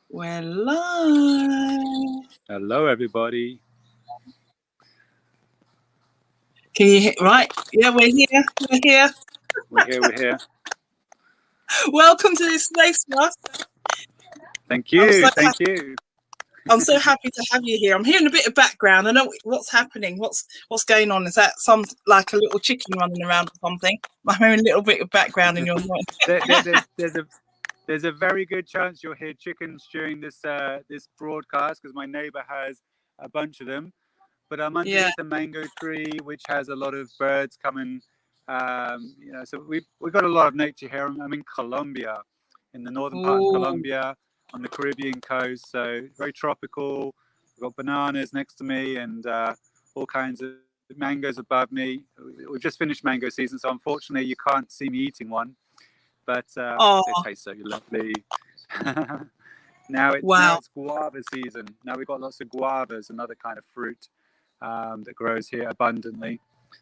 We're live. Hello, everybody. Can you hear? Right? Yeah, we're here. We're here. We're here. Welcome to this place, Russ. Thank you. Thank you. I'm so happy to have you here. I'm hearing a bit of background. I know what's happening. What's going on? Is that like a little chicken running around or something? I'm hearing a little bit of background in your voice. There's a very good chance you'll hear chickens during this broadcast because my neighbor has a bunch of them. But I'm underneath a mango tree, which has a lot of birds coming. So we've got a lot of nature here. I'm in Colombia, in the northern part of Colombia, on the Caribbean coast. So very tropical. We've got bananas next to me and all kinds of mangoes above me. We've just finished mango season, so unfortunately you can't see me eating one. But they taste so lovely. Now it's guava season. Now we've got lots of guavas, another kind of fruit that grows here abundantly.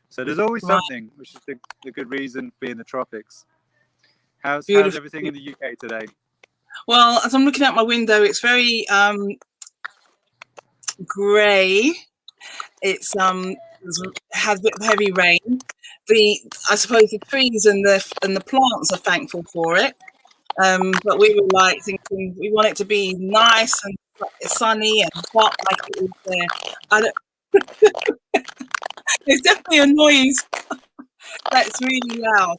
So there's always something, which is the good reason for being in the tropics. How's everything in the UK today? Well, as I'm looking out my window, it's very grey. It's has a bit of heavy rain. I suppose the trees and the plants are thankful for it. But we were like thinking we want it to be nice and sunny and hot like it is there. There's definitely a noise that's really loud.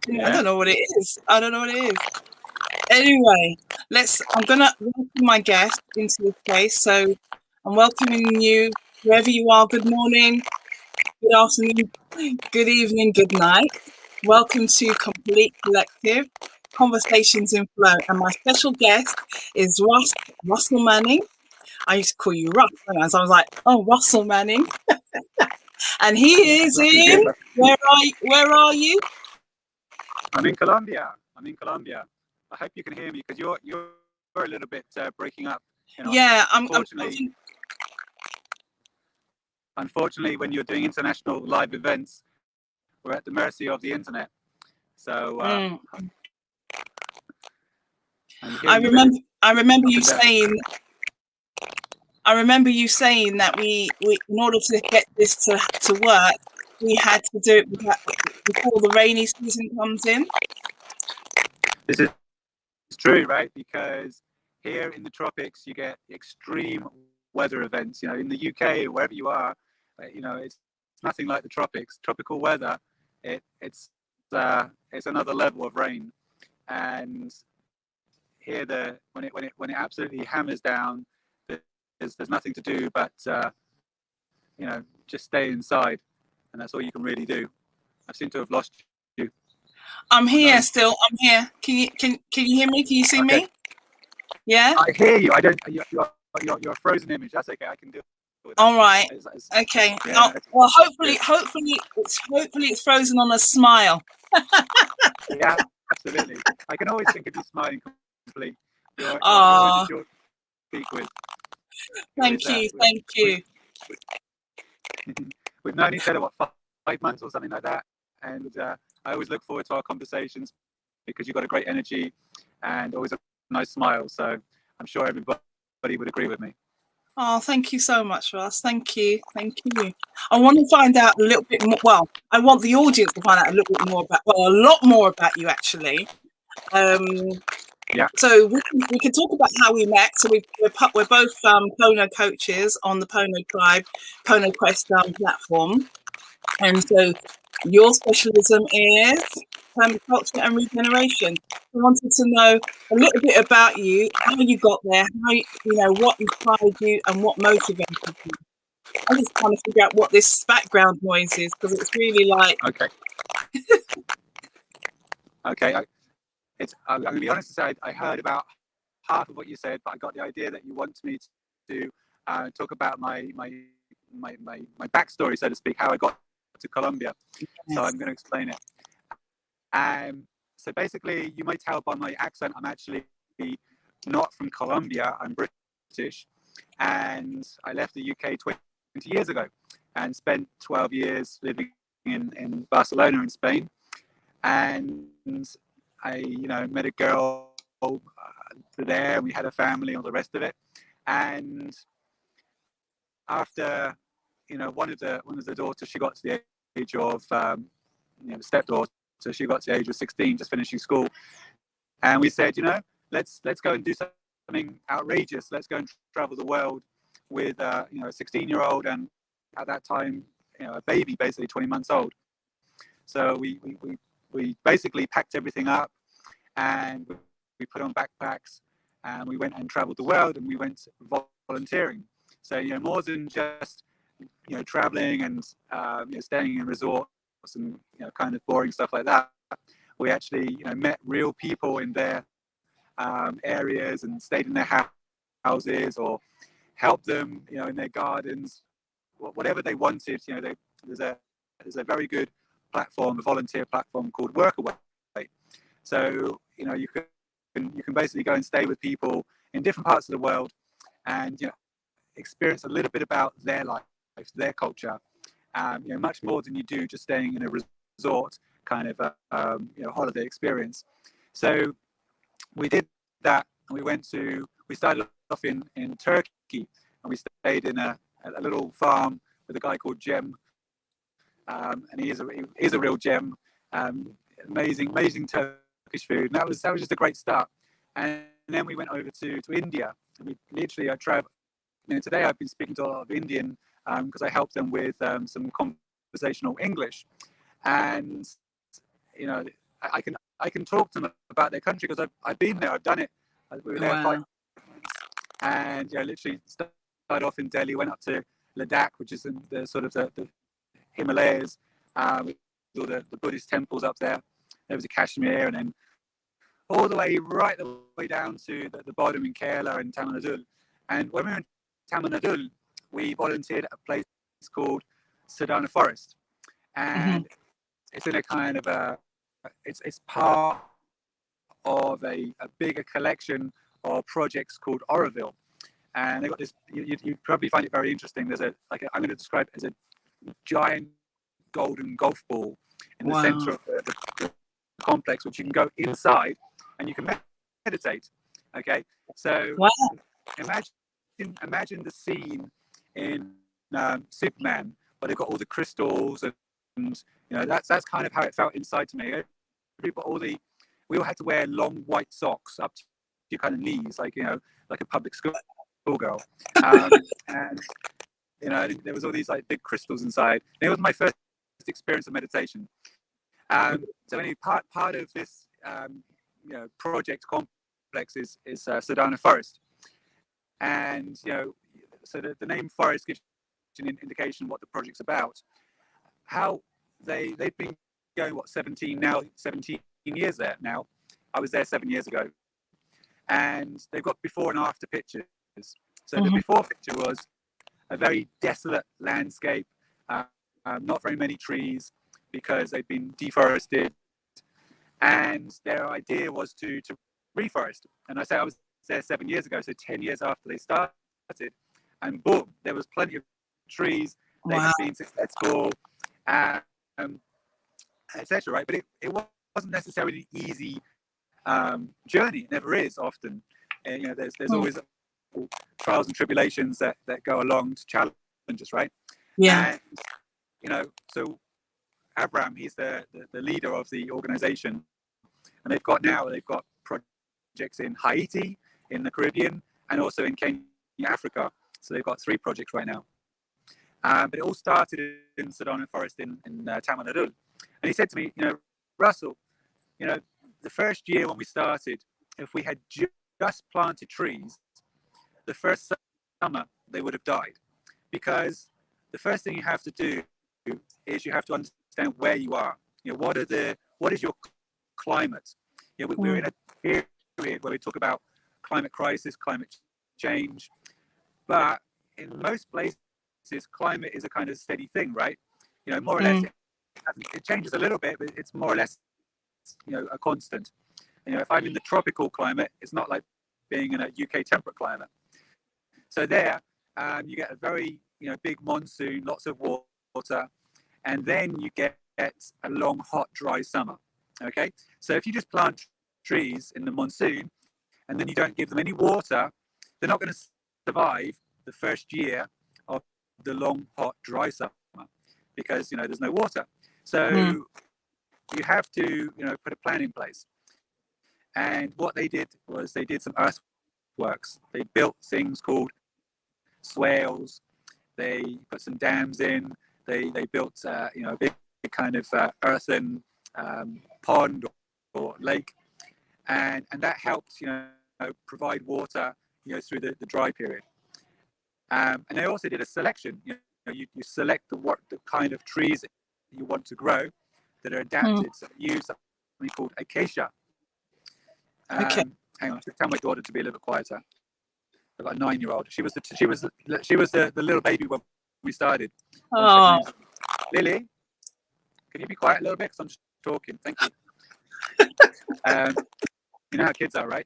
I don't know what it is. Anyway, I'm gonna welcome my guest into this place. So I'm welcoming you wherever you are. Good morning, good afternoon, good evening, good night. Welcome to Komplete Collective Conversations in Flow. And my special guest is Russell Manning. I used to call you Russ, and so I was like, oh, Russell Manning. And he is in, where are you? I'm in Colombia. I hope you can hear me because you're a little bit breaking up. Yeah, Unfortunately, when you're doing international live events, we're at the mercy of the internet. So I remember you saying that we in order to get this to work, we had to do it before the rainy season comes in. This is true, right? Because here in the tropics, you get extreme weather events. In the UK, wherever you are, it's nothing like the tropics. Tropical weather, it's another level of rain. And here, when it absolutely hammers down, there's nothing to do but just stay inside, and that's all you can really do. I seem to have lost you. I'm here still. I'm here. Can you hear me? Can you see me? Yeah. I hear you. I don't. You're a frozen image. That's okay. I can do it. All right. Okay. Yeah. Well, hopefully it's frozen on a smile. Yeah, absolutely. I can always think of you smiling completely. You're speak with. Thank you. We've known each other 5 months or something like that, and I always look forward to our conversations because you've got a great energy and always a nice smile. So I'm sure everybody would agree with me. Oh, thank you so much, Russ. Thank you. I want to find out a little bit more. Well, I want the audience to find out a lot more about you, actually. Yeah. So we can talk about how we met. So we're both Pono coaches on the Pono Tribe, Pono Quest platform, and so your specialism is Permaculture and Regeneration. I wanted to know a little bit about you, how you got there, what inspired you, and what motivated you. I'm just trying to figure out what this background noise is because it's really like. Okay. I'm going to be honest and say I heard about half of what you said, but I got the idea that you want me to talk about my backstory, so to speak, how I got to Colombia. Yes. So I'm going to explain it. So basically, you might tell by my accent, I'm actually not from Colombia. I'm British, and I left the UK 20 years ago and spent 12 years living in Barcelona in Spain. And I met a girl there, and we had a family and all the rest of it. And after, one of the daughters, she got to the age of, the stepdaughter, she got to the age of 16, just finishing school. And we said, let's go and do something outrageous. Let's go and travel the world with, a 16-year-old, and at that time, a baby, basically 20 months old. So we basically packed everything up, and we put on backpacks, and we went and traveled the world, and we went volunteering. So, more than just, traveling and, staying in resorts and, kind of boring stuff like that. We actually, met real people in their areas and stayed in their houses, or helped them, in their gardens, whatever they wanted. There's a very good platform, a volunteer platform called Workaway. So, you can basically go and stay with people in different parts of the world, and experience a little bit about their life, their culture, much more than you do just staying in a resort kind of holiday experience. So we did that, and we started off in Turkey, and we stayed in a little farm with a guy called Jem, and he is a real gem. Amazing Turkish food, and that was just a great start. And then we went over to India, and we literally traveled. Today I've been speaking to a lot of Indian, because I helped them with some conversational English, and I can talk to them about their country because I've been there, I've done it. We were there 5 months, and literally started off in Delhi, went up to Ladakh, which is in the sort of the Himalayas, with all the Buddhist temples up there. There was a Kashmir, and then all the way down to the bottom in Kerala and Tamil Nadu. And when we were in Tamil Nadu, we volunteered at a place called Sedana Forest, and it's in a kind of it's part of a bigger collection of projects called Oroville, and they got this. You probably find it very interesting. There's I'm going to describe it as a giant golden golf ball in the center of the complex, which you can go inside and you can meditate. Okay, so imagine the scene in Superman, where they've got all the crystals, and that's kind of how it felt inside to me. We all had to wear long white socks up to your kind of knees, like a public schoolgirl, and there was all these like big crystals inside. And it was my first experience of meditation. So any part of this project complex is Sedana Forest, and so the name Forest gives you an indication what the project's about. How they've been going 17 years there now. I was there 7 years ago, and they've got before and after pictures. So the before picture was a very desolate landscape, not very many trees because they've been deforested, and their idea was to reforest. And I was there 7 years ago, so 10 years after they started, and boom, there was plenty of trees. They had been successful, etc. Right, but it wasn't necessarily an easy journey. It never is often. There's always trials and tribulations that go along to challenge us, right? And so Abraham, he's the leader of the organization, and they've got projects in Haiti, in the Caribbean, and also in Kenya, Africa. So they've got 3 projects right now. But it all started in Sedana Forest in Tamil Nadu. And he said to me, Russell, the first year when we started, if we had just planted trees, the first summer they would have died, because the first thing you have to do is you have to understand where you are. What is your climate? We're in a period where we talk about climate crisis, climate change, but in most places, climate is a kind of steady thing, right? More or less, it changes a little bit, but it's more or less, a constant. If I'm in the tropical climate, it's not like being in a UK temperate climate. So there, you get a very, big monsoon, lots of water, and then you get a long, hot, dry summer. Okay, so if you just plant trees in the monsoon, and then you don't give them any water, they're not going to survive the first year of the long, hot, dry summer because, you know, there's no water. So you have to, you know, put a plan in place. And what they did was they did some earthworks. They built things called swales. They put some dams in. They built, you know, a big kind of earthen pond or lake, and that helped, you know, provide water, you know, through the dry period. And they also did a selection. You know, you select the kind of trees that you want to grow that are adapted. So they use something called acacia. Okay. Hang on, tell my daughter to be a little bit quieter. I've got a 9-year-old. She was the little baby when we started. Oh. Lily, can you be quiet a little bit? Because I'm just talking. Thank you. You know how kids are, right?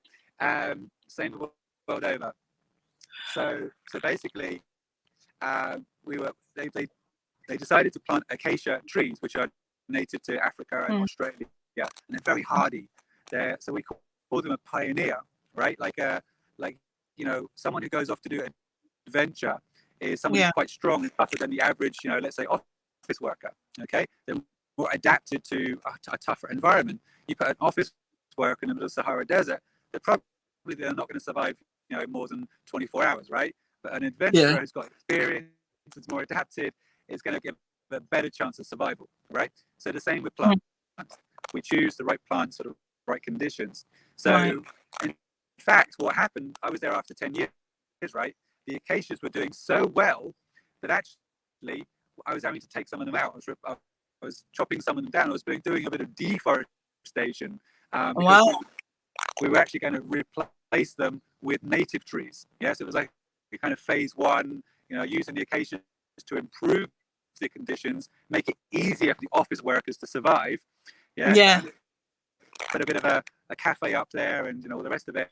Same the world over. So basically, they decided to plant acacia trees, which are native to Africa and Australia, and they're very hardy. So we call them a pioneer, right? Like you know, someone who goes off to do an adventure is someone who's quite strong and tougher than the average, you know, let's say office worker. Okay, they're more adapted to a tougher environment. You put an office worker in the middle of the Sahara Desert, they're not going to survive, you know, more than 24 hours, right? But an adventurer who's got experience, is more adapted, is going to give a better chance of survival, right? So the same with plants. We choose the right plants for the right conditions. So in fact, what happened, I was there after 10 years, right? The acacias were doing so well that actually I was having to take some of them out. I was chopping some of them down. I was doing a bit of deforestation because we were actually going to replace them with native trees. Yes, it was like kind of phase one, you know, using the acacias to improve the conditions, make it easier for the office workers to survive. Put a bit of a cafe up there, and, you know, all the rest of it.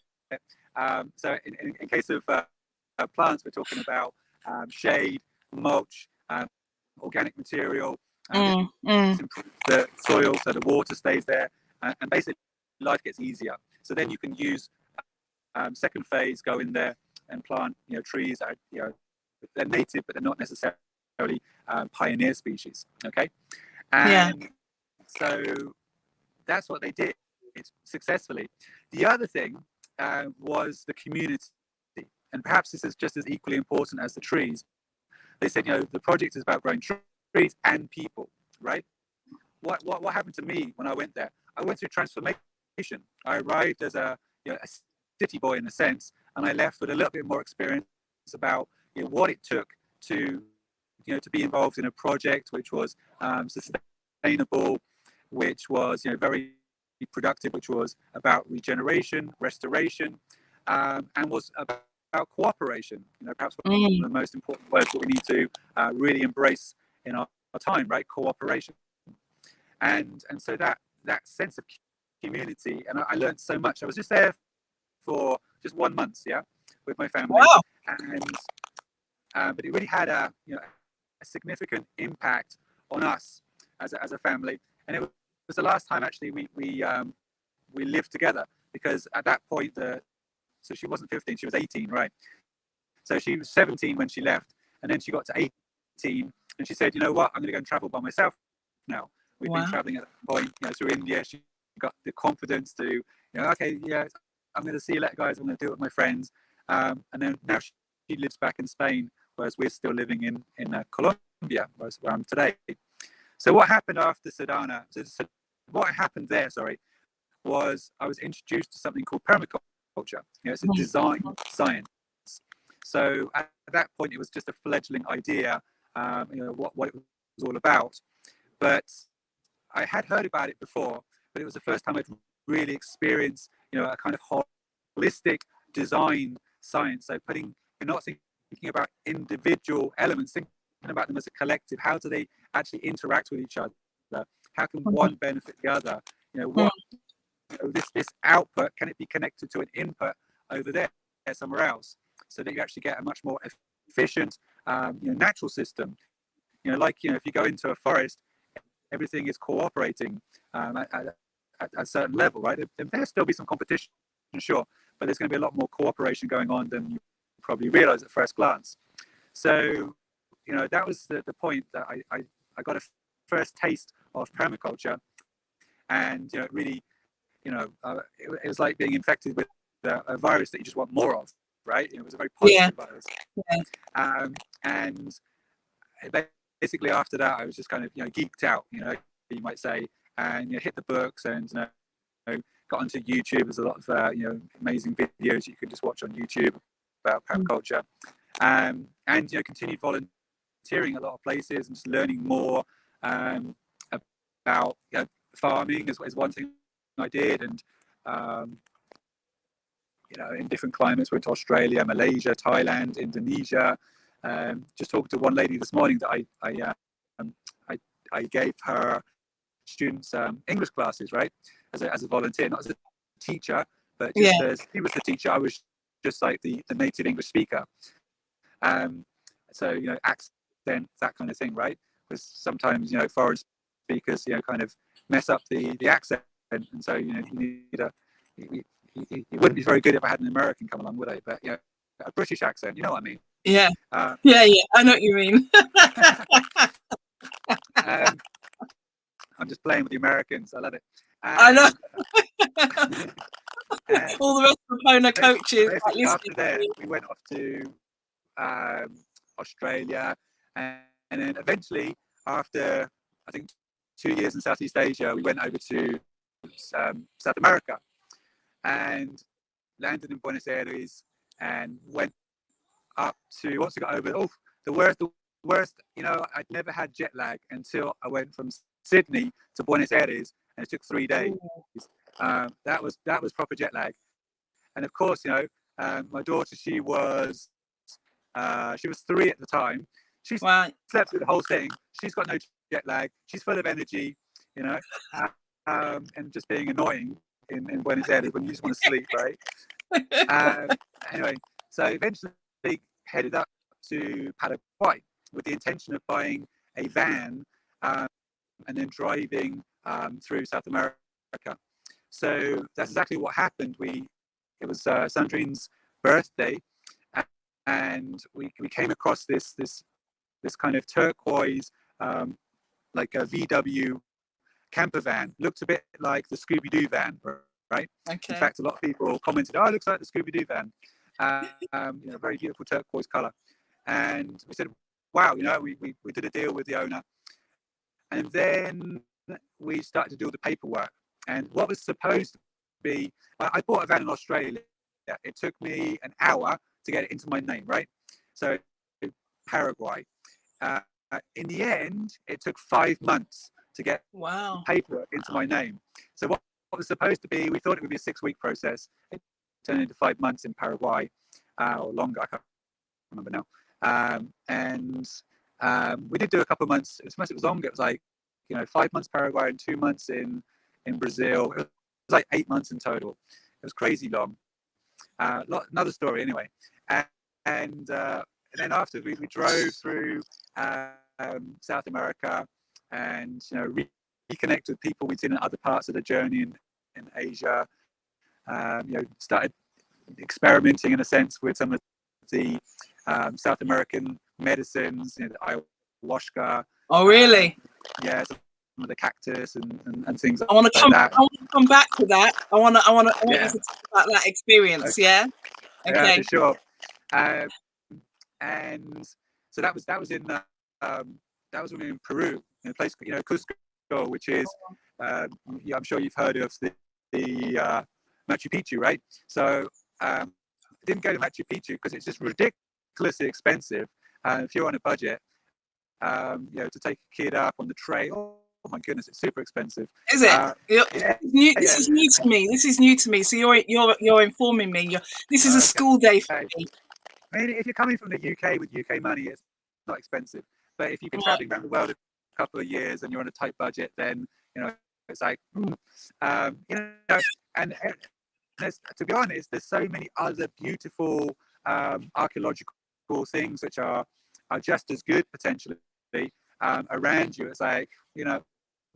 So in case of plants, we're talking about shade, mulch, organic material, improve the soil so the water stays there, and basically life gets easier. So then you can use second phase, go in there and plant, you know, trees that are, you know, they're native, but they're not necessarily pioneer species. Okay, and so that's what they did successfully. The other thing was the community, and perhaps this is just as equally important as the trees. They said, you know, the project is about growing trees and people, right? What happened to me when I went there? I went through transformation. I arrived as a city boy in a sense, and I left with a little bit more experience about, you know, what it took to, you know, to be involved in a project which was sustainable, which was, you know, very productive, which was about regeneration, restoration, and was about cooperation. You know, perhaps one of the most important words that we need to really embrace in our time, right? Cooperation. And so that sense of community, and I learned so much. I was just there for just 1 month, with my family, and but it really had a significant impact on us as a family, and it was the last time actually we lived together, because at that point so she wasn't 15, she was 18, right? So she was 17 when she left, and then she got to 18, and she said, you know what, I'm going to go and travel by myself now. We've been traveling at that point, through India. She got the confidence to, okay, I'm going to see you later, guys. I'm going to do it with my friends. And then now she lives back in Spain, whereas we're still living in Colombia, where I'm today. So what happened after Sedana? So what happened there, was I was introduced to something called permaculture. It's a design science. So at that point, it was just a fledgling idea, what it was all about. But I had heard about it before, but it was the first time I'd really experienced, a kind of holistic design science. So you're not thinking about individual elements, thinking about them as a collective. How do they actually interact with each other? How can one benefit the other? This output, can it be connected to an input over there somewhere else, so that you actually get a much more efficient, natural system? If you go into a forest, everything is cooperating at a certain level, right? There'll still be some competition, sure, but there's going to be a lot more cooperation going on than you probably realize at first glance. So, that was the point that I got a first taste of permaculture, and it really, it was like being infected with a virus that you just want more of, right? It was a very positive virus. Yeah. And basically after that, I was just kind of geeked out, you might say, and hit the books and got onto YouTube. There's a lot of amazing videos you can just watch on YouTube about permaculture, and continued volunteering a lot of places and just learning more about farming is one thing I did, and in different climates. Went to Australia, Malaysia, Thailand, Indonesia. Just talked to one lady this morning that I gave her students English classes, right, as a volunteer, not as a teacher, but just as he was the teacher, I was just like the native English speaker. So accent, that kind of thing, right? Because sometimes foreign speakers kind of mess up the accent, and so you need it wouldn't be very good if I had an American come along, would I? But a British accent, you know what I mean? Yeah. Yeah, I know what you mean. I'm just playing with the Americans. I love it. I know. All the rest of the Pono coaches. After that, we went off to Australia, and then eventually, after I think 2 years in Southeast Asia, we went over to South America and landed in Buenos Aires, and went up to, once we got over, the worst, I'd never had jet lag until I went from Sydney to Buenos Aires, and it took 3 days. That was proper jet lag. And of course, my daughter, she was 3 at the time. She slept through the whole thing. She's got no jet lag. She's full of energy, and just being annoying in Buenos Aires when you just want to sleep, right? Anyway, so eventually headed up to Paraguay with the intention of buying a van and then driving through South America. So that's exactly what happened. It was Sandrine's birthday, and we came across this kind of turquoise, like a VW camper van. Looked a bit like the Scooby-Doo van, right? Okay. In fact, a lot of people commented, "Oh, it looks like the Scooby-Doo van." Very beautiful turquoise color. And we said, "Wow, we did a deal with the owner." And then we started to do all the paperwork. And what was supposed to be, I bought a van in Australia. It took me an hour to get it into my name, right? So Paraguay. In the end, it took 5 months to get the paperwork into my name. So what was supposed to be, we thought it would be a 6-week process. It turned into 5 months in Paraguay, or longer, I can't remember now. And we did do a couple of months. It was longer. It was like 5 months Paraguay and 2 months in Brazil. It was like 8 months in total. It was crazy long. Another story anyway. And then after we drove through South America, and reconnect with people we'd seen in other parts of the journey in Asia. Started experimenting in a sense with some of the South American medicines, the ayahuasca. Oh, really? Yeah, some of the cactus and things. I want to come back to that. I want you to talk about that experience. Okay. Yeah. Okay. Yeah, for sure. And so that was in in Peru, in a place Cusco, which is I'm sure you've heard of the Machu Picchu, right? So I didn't go to Machu Picchu because it's just ridiculously expensive. If you're on a budget, to take a kid up on the trail, oh my goodness, it's super expensive. Is it? This is new to me. This is new to me. So you're informing me. This is a school day for me. I mean, if you're coming from the UK with UK money, it's not expensive. But if you've been traveling around the world a couple of years and you're on a tight budget, then it's like, and to be honest, there's so many other beautiful archaeological things which are just as good potentially around you. It's like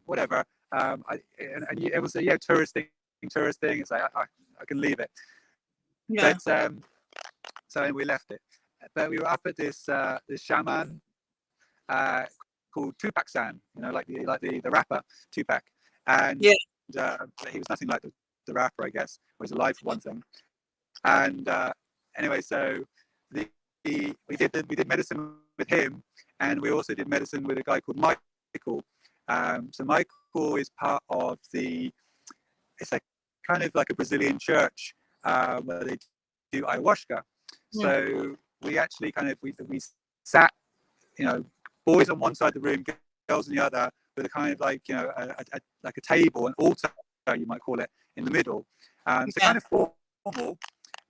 whatever. It was a tourist thing. It's like I can leave it. Yeah. But so we left it. But we were up at this shaman called Tupac San, like the rapper Tupac, and Yeah. he was nothing like the rapper, I guess. He was alive for one thing. And anyway, so we did medicine with him, and we also did medicine with a guy called Michael. So Michael is part of it's like kind of like a Brazilian church where they do ayahuasca. So we actually we sat, boys on one side of the room, girls on the other, with a kind of like like a table, an altar you might call it, in the middle. So kind of formal,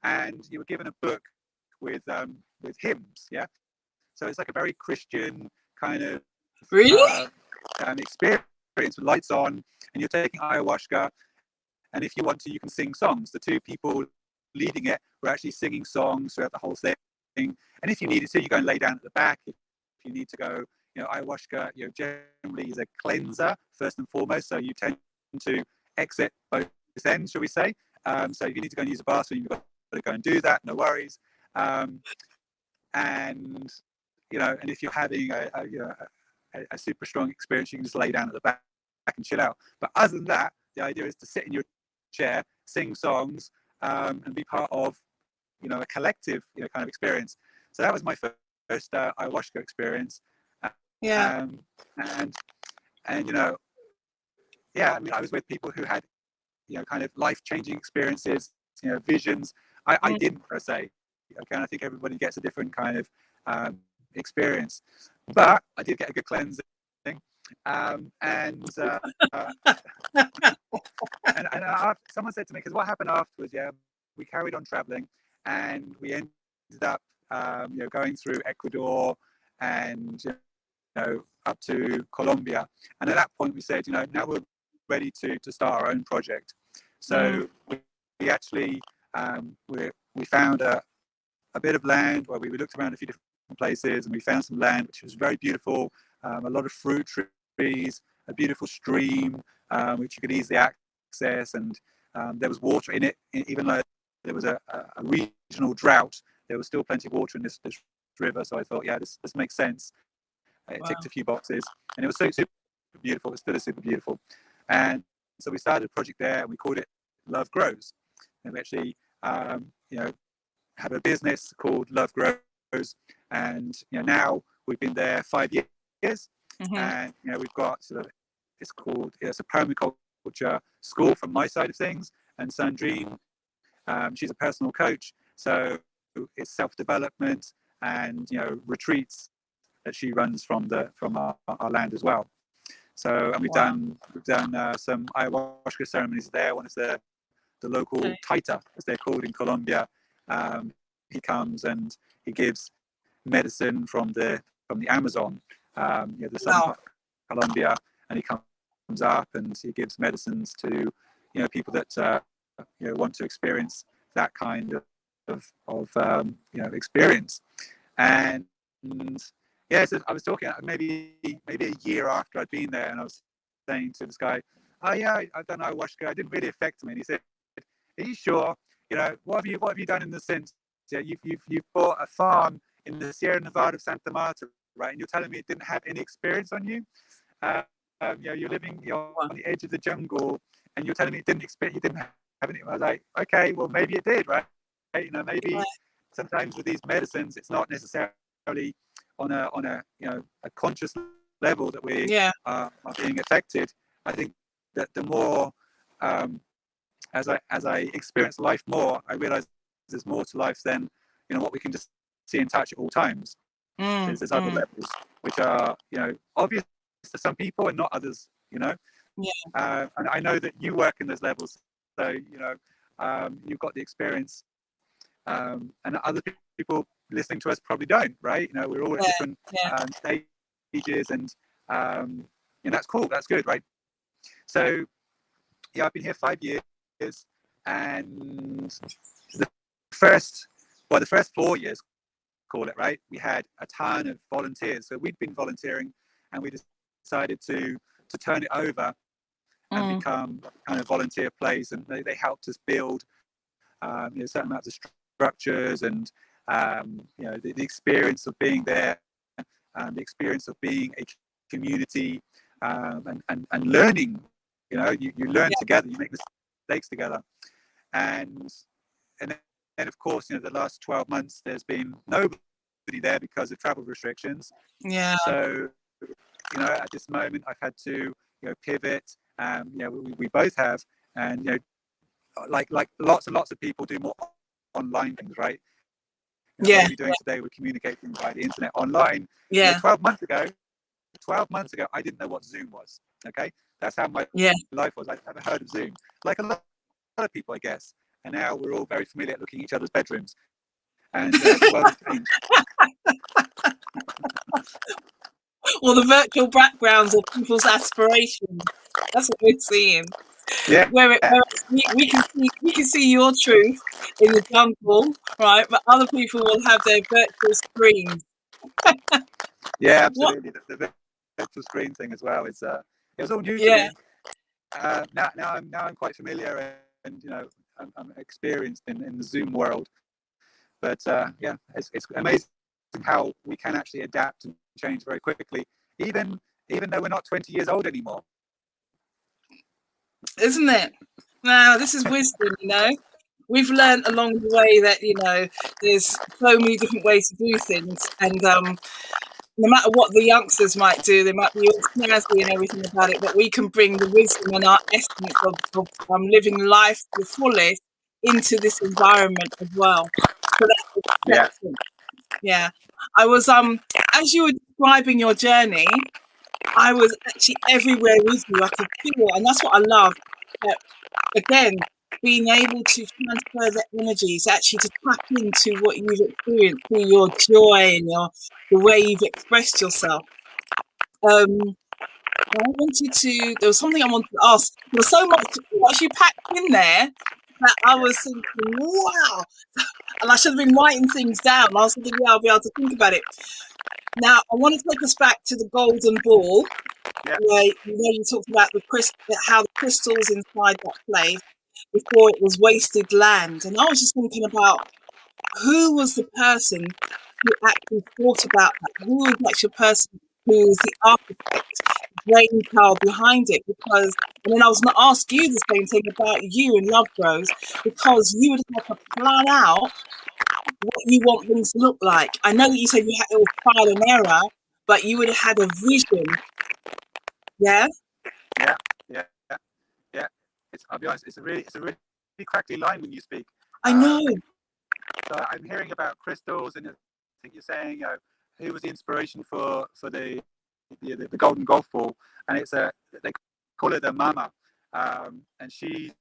and you were given a book with hymns. Yeah, so it's like a very Christian kind of Really? experience with lights on, and you're taking ayahuasca. And if you want to, you can sing songs. The two people leading it were actually singing songs throughout the whole thing. And if you needed to, you go and lay down at the back. If you need to go, ayahuasca, generally is a cleanser first and foremost. So you tend to exit both ends, shall we say? So if you need to go and use a bathroom, you've got to go and do that. No worries. And and if you're having a super strong experience, you can just lay down at the back and chill out. But other than that, the idea is to sit in your chair, sing songs, and be part of a collective kind of experience. So that was my first ayahuasca experience. Yeah. And I mean, I was with people who had kind of life-changing experiences, visions. I didn't, per se. Okay, and I think everybody gets a different kind of experience, but I did get a good cleansing. And someone said to me, because what happened afterwards, we carried on traveling, and we ended up going through Ecuador and up to Colombia. And at that point we said, now we're ready to start our own project. So we actually we found a bit of land where we looked around a few different places, and we found some land which was very beautiful, a lot of fruit trees, a beautiful stream which you could easily access, and there was water in it. Even though there was a regional drought, there was still plenty of water in this river. So I thought, this makes sense. It ticked a few boxes, and it was super beautiful. It still is super beautiful. And so we started a project there, and we called it Love Grows. And we actually have a business called Love Grows, and now we've been there 5 years, and we've got it's a permaculture school from my side of things, and Sandrine, she's a personal coach, so it's self-development and retreats that she runs from our land as well. So, and we've done some ayahuasca ceremonies there. One is the local taita, as they're called in Colombia. He comes and he gives medicine from the Amazon, the southern part of Colombia, and he comes up and he gives medicines to people that want to experience that kind of experience. And so I was talking maybe a year after I'd been there, and I was saying to this guy, "Oh yeah, I've done ayahuasca. It didn't really affect me." And he said, "Are you sure? What have you done in the sense? Yeah, you've bought a farm in the Sierra Nevada of Santa Marta, right? And you're telling me it didn't have any experience on you? You're living on the edge of the jungle, and you're telling me you didn't have any." I was like, "Okay, well maybe it did, right? Maybe sometimes with these medicines, it's not necessarily on a conscious level that we are being affected. I think that the more as I experience life more, I realize there's more to life than what we can just see and touch at all times. There's other levels which are obvious to some people and not others. And I know that you work in those levels, so you've got the experience, and other people listening to us probably don't, right? We're all at different stages, and that's cool, that's good, right? So I've been here 5 years, and the first 4 years, call it, right, we had a ton of volunteers. So we'd been volunteering, and we decided to turn it over and become kind of volunteer place, and they helped us build certain amounts of structures and the experience of being there, the experience of being a community, and learning. You learn together, you make mistakes together, and then of course, the last 12 months there's been nobody there because of travel restrictions. Yeah. So at this moment I've had to pivot. We both have, and like lots and lots of people do more online things, right? What are we doing today? We're communicating via the internet online. 12 months ago I didn't know what Zoom was. Okay, that's how my life was. I'd never heard of Zoom, like a lot of people, I guess. And now we're all very familiar at looking at each other's bedrooms, and the world has changed. Well, the virtual backgrounds of people's aspirations. That's what we're seeing. Yeah. Where we can see your truth in the jungle, right? But other people will have their virtual screens. Yeah, absolutely. The virtual screen thing as well. It was all new to me. Now I'm quite familiar, and I'm experienced in the Zoom world. But it's amazing how we can actually adapt and change very quickly, even though we're not 20 years old anymore. Isn't it? Now, this is wisdom, We've learned along the way that, there's so many different ways to do things. And no matter what the youngsters might do, they might be all snazzy and everything about it, but we can bring the wisdom and our essence of living life to the fullest into this environment as well. So that's acceptance. Yeah. I was, as you were describing your journey, I was actually everywhere with you. I could feel it. And that's what I love. Again, being able to transfer the energies, actually to tap into what you've experienced through your joy and the way you've expressed yourself. I wanted to, there was something I wanted to ask. There was so much you packed in there that I was thinking, wow. And I should have been writing things down. I was thinking, I'll be able to think about it. Now, I want to take us back to the golden ball, where you talked about how the crystals inside that place before it was wasted land. And I was just thinking about who was the person who actually thought about that? Who was actually the person who was the architect, brainchild behind it? And then I was going to ask you the same thing about you and Love Grows, because you would have to plan out what you want things to look like. I know that you said it was trial and error, but you would have had a vision. Yeah. I'll be honest. It's a really crackly line when you speak. I know. So I'm hearing about crystals, and I think you're saying, who was the inspiration for the golden golf ball, and they call it the mama, and she's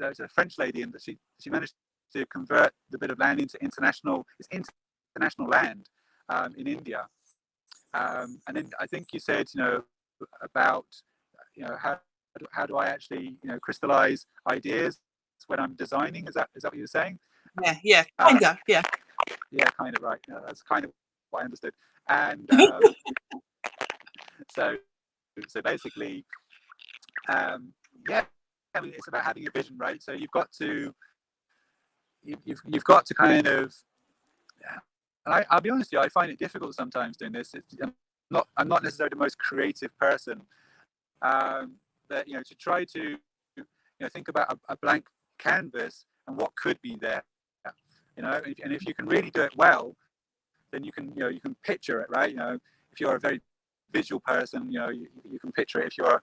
a French lady, and she managed to convert the bit of land into international land in India, and then I think you said about how do I actually crystallize ideas when I'm designing? Is that what you're saying? Yeah, kind of, yeah. Yeah, kind of, right. That's kind of what I understood. And so basically, it's about having a vision, right? So you've got to kind of, and I'll be honest with you, I find it difficult sometimes doing this. I'm not necessarily the most creative person, but to try to think about a blank canvas and what could be there, and if you can really do it well, then you can picture it, right? If you're a very visual person, you can picture it. If you're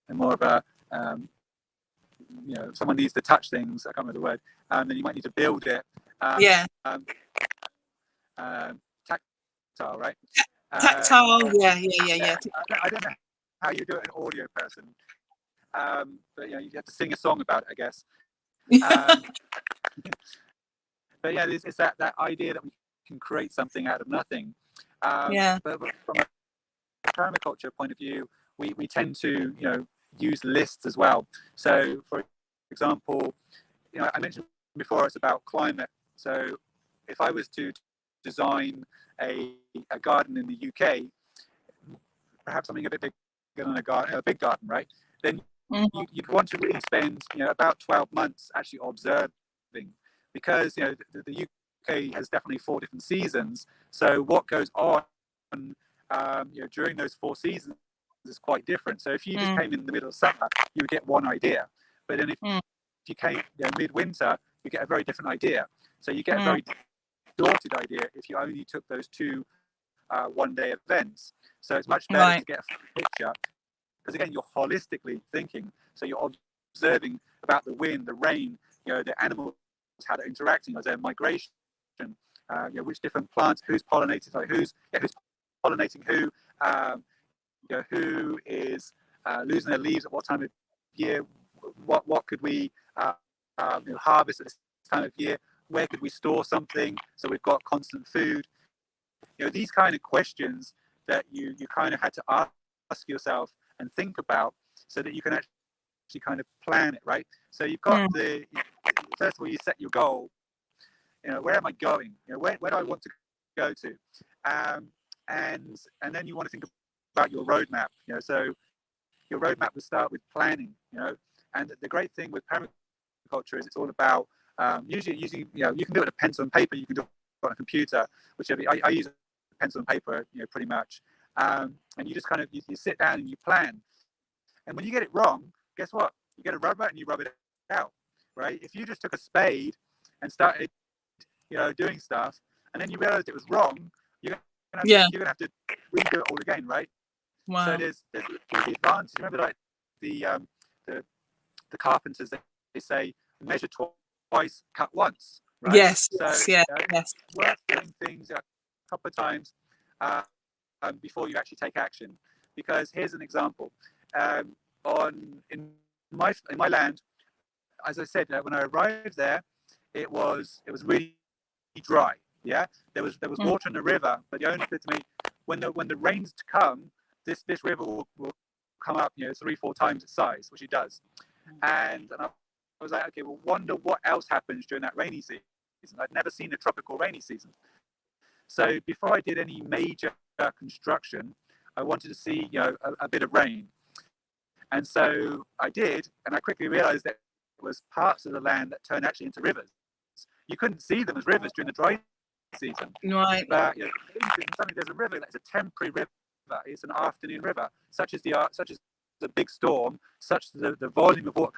more of a someone needs to touch things, I can't remember the word, then you might need to build it. Tactile, right? Tactile, yeah. I don't know how you do it, an audio person, but you have to sing a song about it, I guess. But yeah, it's that idea that we can create something out of nothing. But from a permaculture point of view, we tend to use lists as well. So for example, I mentioned before it's about climate. So if I was to design a garden in the UK, perhaps something a bit bigger than a big garden, right? Then you'd want to really spend about 12 months actually observing because the UK has definitely 4 different seasons. So what goes on during those 4 seasons is quite different. So if you just came in the middle of summer, you would get one idea. But then if you came midwinter, you get a very different idea. So you get a very distorted idea if you only took those 2 one-day events. So it's much better to get a full picture, because again, you're holistically thinking. So you're observing about the wind, the rain, the animals, how they're interacting, their migration, which different plants, who's pollinating, who's pollinating who, who is losing their leaves at what time of year, what could we harvest at this time of year, where could we store something so we've got constant food. These kind of questions that you kind of had to ask yourself and think about, so that you can actually kind of plan it, right? So you've got first of all, you set your goal. Where am I going? Where do I want to go to? And then you want to think about your roadmap. So your roadmap will start with planning. And the great thing with permaculture is it's all about usually using. You can do it with a pencil and paper. You can do it on a computer, whichever. I use a pencil and paper, pretty much. And you just kind of you sit down and you plan. And when you get it wrong, guess what? You get a rubber and you rub it out, right? If you just took a spade and started, doing stuff, and then you realized it was wrong, you're gonna have to redo it all again, right? Wow. So there's the advantage. Remember, like the carpenters, they say measure twice, cut once, right? Yes. So yes. Worth doing things a couple of times before you actually take action. Because here's an example. In my land, as I said, when I arrived there, it was really dry. Yeah, there was water in the river, but the owner said to me, when the rains come, this river will come up 3-4 times its size, which it does. And I was like, okay, well, wonder what else happens during that rainy season. I'd never seen a tropical rainy season. So before I did any major construction, I wanted to see a bit of rain. And so I did, and I quickly realized that it was parts of the land that turned actually into rivers. You couldn't see them as rivers during the dry season. Right. But suddenly there's a river that's a temporary river. It's an afternoon river, such as the big storm, such as the volume of water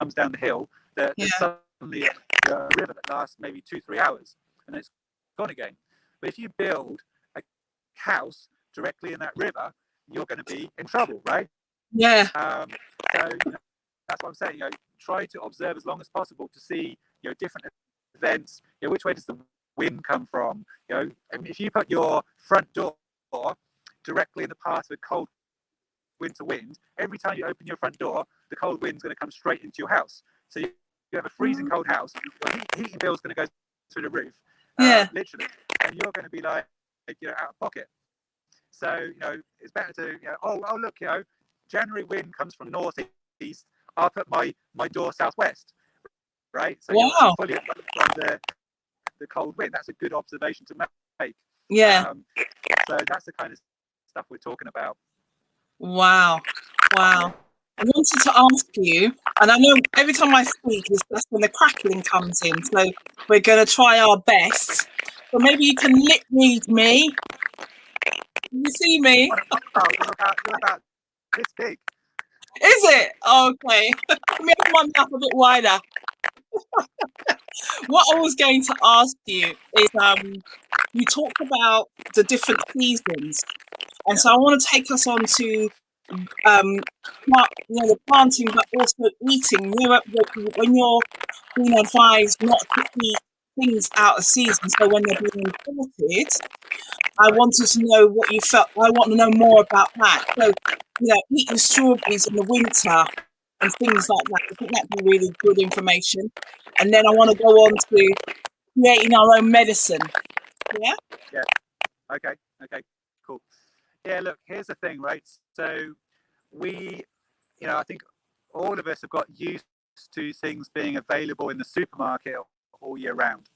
comes down the hill. There's suddenly a river that lasts maybe 2-3 hours, and then it's gone again. But if you build a house directly in that river, you're going to be in trouble, right? Yeah. So that's what I'm saying. Try to observe as long as possible to see different events. Which way does the wind come from? If you put your front door directly in the path of a cold winter wind, every time you open your front door, the cold wind's going to come straight into your house. So you have a freezing cold house. Your heating bill's going to go through the roof. Literally, and you're going to be like out of pocket. So it's better to oh look, January wind comes from northeast. I'll put my door southwest, right? So you're fully from the cold wind. That's a good observation to make. Yeah. So that's the kind of stuff we're talking about. Wow. I wanted to ask you, and I know every time I speak, that's when the crackling comes in. So we're going to try our best. But maybe you can lip read me. Can you see me? You're about this big. Is it? Okay. Let me open my mouth a bit wider. What I was going to ask you is, you talked about the different seasons, and so I want to take us on to the planting, but also eating. When you're being advised not to eat things out of season, so when they're being imported, I wanted to know what you felt. I want to know more about that. So, eating strawberries in the winter and things like that. I think that'd be really good information. And then I want to go on to creating our own medicine. Yeah? Yeah. Okay, cool. Yeah, look, here's the thing, right? So we, I think all of us have got used to things being available in the supermarket all year round.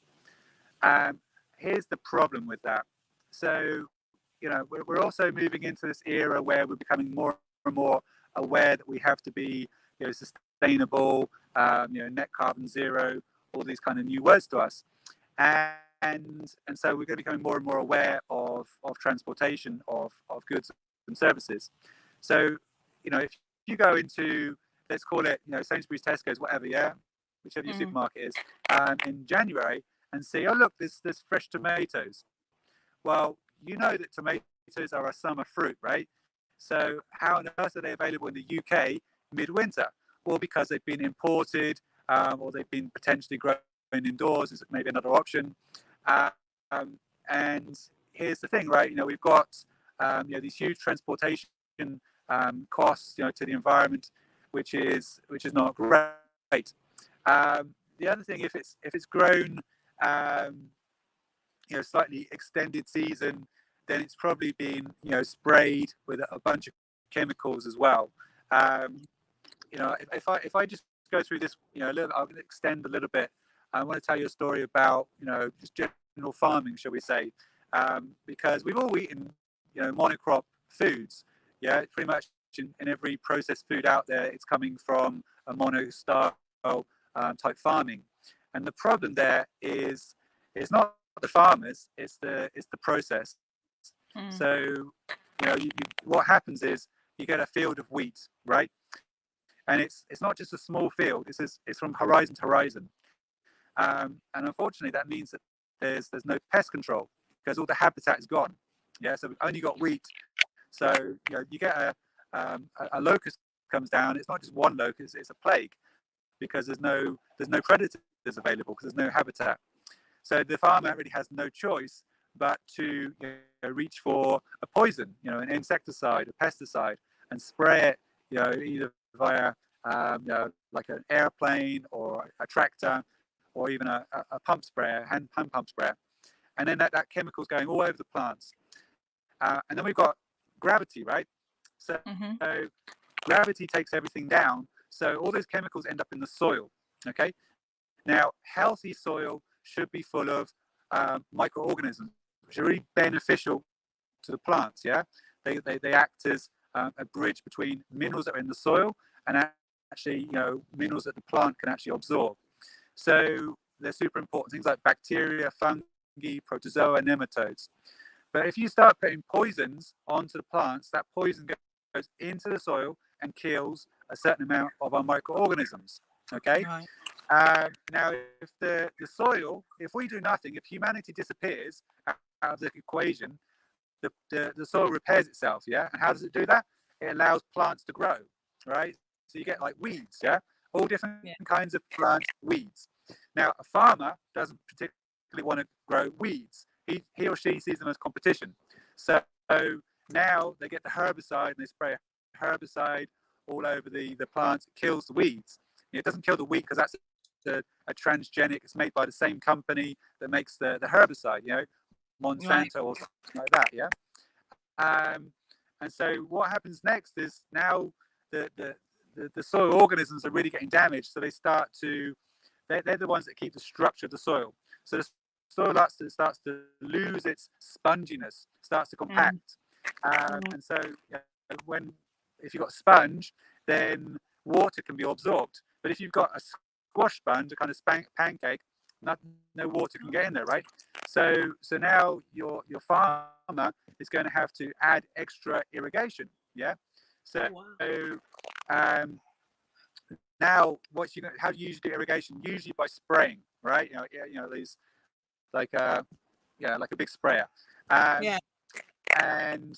Here's the problem with that. So, we're also moving into this era where we're becoming more and more aware that we have to be, sustainable, net carbon zero, all these kind of new words to us. And so we're going to be becoming more and more aware of transportation of goods and services. So, if you go into, let's call it, Sainsbury's, Tesco's, whatever, yeah, whichever your supermarket is, in January, and see, oh look, there's fresh tomatoes. Well, that tomatoes are a summer fruit, right? So how on earth are they available in the UK midwinter? Well, because they've been imported, or they've been potentially grown indoors is maybe another option. And here's the thing, right? We've got these huge transportation costs, to the environment, which is not great. The other thing, if it's grown, slightly extended season, then it's probably been sprayed with a bunch of chemicals as well. If I just go through this, a little, I'll extend a little bit. I want to tell you a story about just general farming, shall we say, because we've all eaten monocrop foods. Yeah, pretty much in every processed food out there, it's coming from a mono-style type farming. And the problem there is it's not the farmers, it's the process. So what happens is you get a field of wheat, right? And it's not just a small field. It's from horizon to horizon, and unfortunately that means that there's no pest control because all the habitat is gone. Yeah, so we've only got wheat. So you get a locust comes down. It's not just one locust; it's a plague because there's no predators available because there's no habitat. So the farmer really has no choice but to reach for a poison, an insecticide, a pesticide, and spray it, either via like an airplane or a tractor, or even a pump sprayer, hand pump sprayer, and then that chemical's going all over the plants. And then we've got gravity, right? So gravity takes everything down. So all those chemicals end up in the soil. Okay. Now, healthy soil should be full of microorganisms, which are really beneficial to the plants. Yeah, they act as a bridge between minerals that are in the soil and actually, minerals that the plant can actually absorb. So they're super important. Things like bacteria, fungi, protozoa, nematodes. But if you start putting poisons onto the plants, that poison goes into the soil and kills a certain amount of our microorganisms. Okay. Right. Now, if the soil, if we do nothing, if humanity disappears out of the equation, the soil repairs itself. Yeah. And how does it do that? It allows plants to grow. Right. So you get like weeds. Yeah. All different kinds of plant weeds. Now, a farmer doesn't particularly want to grow weeds. He or she sees them as competition. So now they get the herbicide and they spray a herbicide all over the plants. It kills the weeds. It doesn't kill the wheat because that's a transgenic. It's made by the same company that makes the herbicide, Monsanto or something like that. Yeah. And so what happens next is now the soil organisms are really getting damaged. So they start to, they're the ones that keep the structure of the soil. So the soil starts to lose its sponginess, starts to compact. And so if you've got a sponge, then water can be absorbed. But if you've got a squash sponge, a kind of pancake, no water can get in there, right? So now your farmer is going to have to add extra irrigation. Yeah. So now how do you usually do irrigation? Usually by spraying, right? These like a big sprayer. And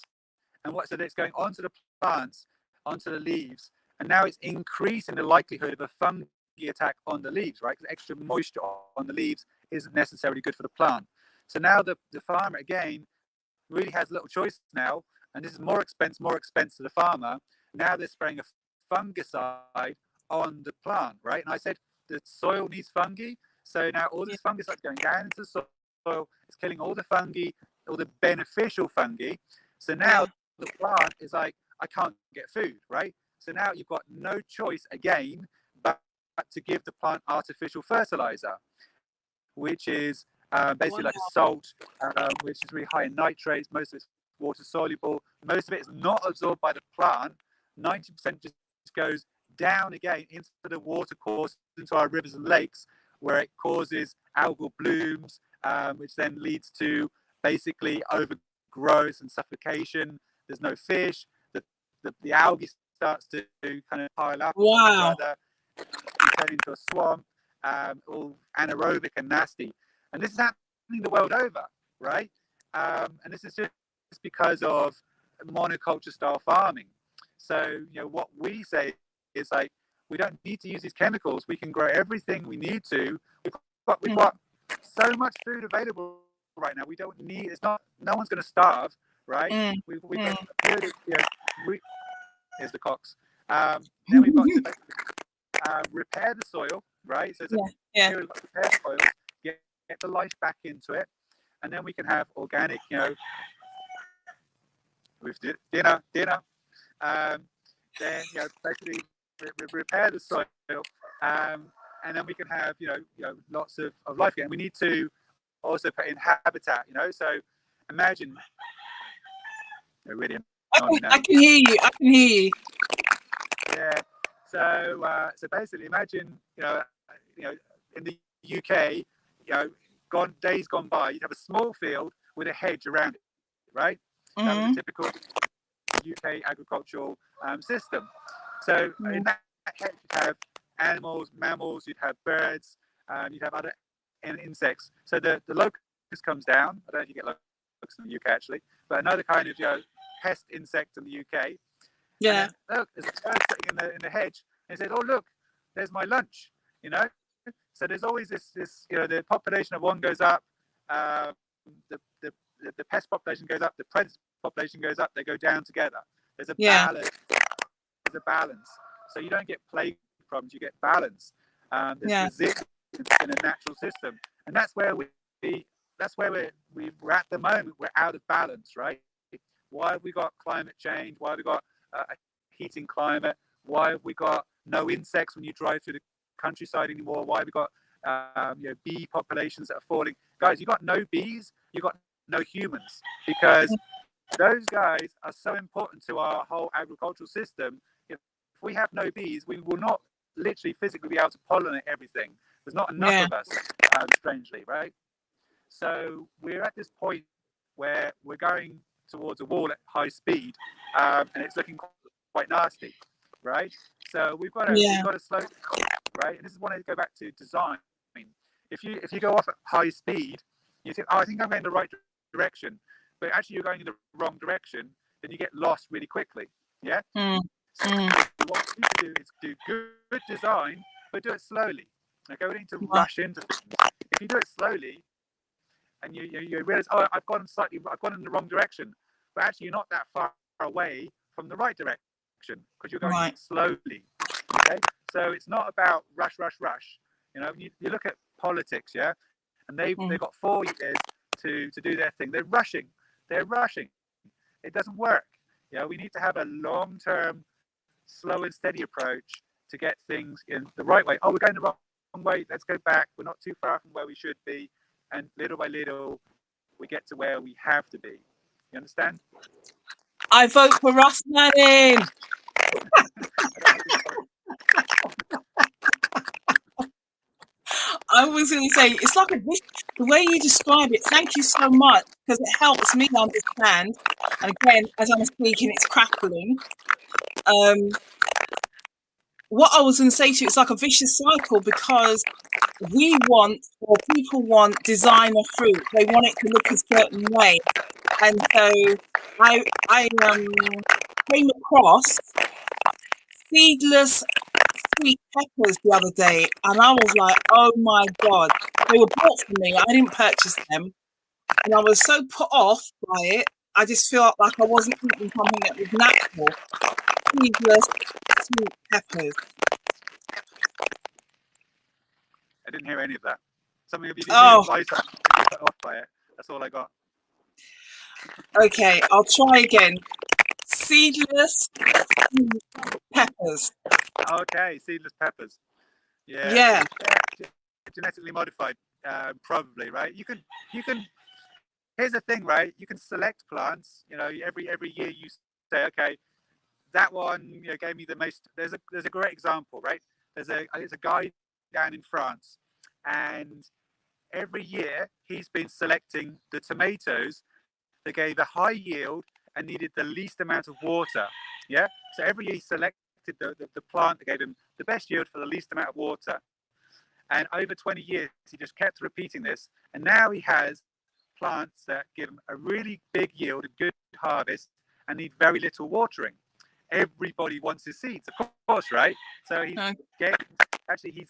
what, so it's going onto the plants, onto the leaves, and now it's increasing the likelihood of a fungi attack on the leaves, right? Because extra moisture on the leaves isn't necessarily good for the plant. So now the farmer again really has little choice now, and this is more expense to the farmer. Now they're spraying a fungicide on the plant, right? And I said the soil needs fungi, so now all this fungicide is going down into the soil. It's killing all the fungi, all the beneficial fungi. So now the plant is like, I can't get food, right? So now you've got no choice again but to give the plant artificial fertilizer, which is basically like a salt, which is really high in nitrates. Most of it's water soluble. Most of it is not absorbed by the plant. 90% just goes down again into the water course, into our rivers and lakes, where it causes algal blooms, which then leads to basically overgrowth and suffocation. There's no fish. The algae starts to kind of pile up on each other, turn into a swamp, all anaerobic and nasty. And this is happening the world over, right? And this is just because of monoculture style farming. So, what we say is like, we don't need to use these chemicals. We can grow everything we need to. We've got so much food available right now. We don't need, no one's going to starve, right? We've got a period of, here's the cocks. Then we've got to repair the soil, right? So it's a period of repair soil, get the life back into it, and then we can have organic, with dinner. Then basically repair the soil, and then we can have lots of life again. We need to also put in habitat, So imagine, really I can hear you. Yeah. So basically, imagine in the UK, days gone by, you'd have a small field with a hedge around it, right? That was a typical UK agricultural system. So in that hedge, you'd have animals, mammals, you'd have birds, you'd have other insects. So the locust comes down. I don't know if you get locusts in the UK actually, but another kind of pest insect in the UK. Yeah. Then, look, there's a bird sitting in the hedge, and he said, "Oh, look, there's my lunch." So there's always this the population of one goes up, the pest population goes up, the predator population goes up, they go down together. There's a balance. There's a balance. So you don't get plague problems, you get balance. There's resilience in a natural system, and that's where we're at the moment. We're out of balance, right? Why have we got climate change? Why have we got a heating climate? Why have we got no insects when you drive through the countryside anymore? Why have we got bee populations that are falling? Guys, you got no bees, you got no humans, because those guys are so important to our whole agricultural system. If we have no bees, we will not literally physically be able to pollinate everything. There's not enough of us, strangely, right? So we're at this point where we're going towards a wall at high speed, and it's looking quite nasty, right? So we've got to slow down, right? And this is when I go back to design. If you go off at high speed, you think, I think I'm going in the right direction, but actually you're going in the wrong direction, then you get lost really quickly. Yeah. So what we need to do is do good design, but do it slowly. Okay, we need to rush into things. If you do it slowly, and you realize, oh, I've gone in the wrong direction, but actually you're not that far away from the right direction because you're going slowly. Okay, so it's not about rush. You look at politics, and they've got 4 years to do their thing. They're rushing. It doesn't work. We need to have a long-term, slow and steady approach to get things in the right way. Oh, we're going the wrong way. Let's go back. We're not too far from where we should be. And little by little, we get to where we have to be. You understand? I vote for Russ Manning. I was going to say, it's like the way you describe it. Thank you so much, because it helps me understand. And again, as I'm speaking, it's crackling. What I was going to say to you, it's like a vicious cycle, because people want designer fruit. They want it to look a certain way. And so I came across seedless sweet peppers the other day, and I was like, oh my God, they were bought for me. I didn't purchase them. And I was so put off by it. I just felt like I wasn't eating something that was natural. Seedless sweet peppers. I didn't hear any of that. Something of you didn't off by it. That's all I got. Okay, I'll try again. Seedless peppers. Okay, seedless peppers. Yeah. Genetically modified, probably, right? You can. Here's the thing, right? You can select plants. Every year you say, okay, that one gave me the most. There's a great example, right? There's a guy down in France, and every year he's been selecting the tomatoes that gave a high yield and needed the least amount of water. Yeah. So every year he selected the plant that gave him the best yield for the least amount of water. And over 20 years, he just kept repeating this. And now he has plants that give him a really big yield, a good harvest, and need very little watering. Everybody wants his seeds, of course, right? So he's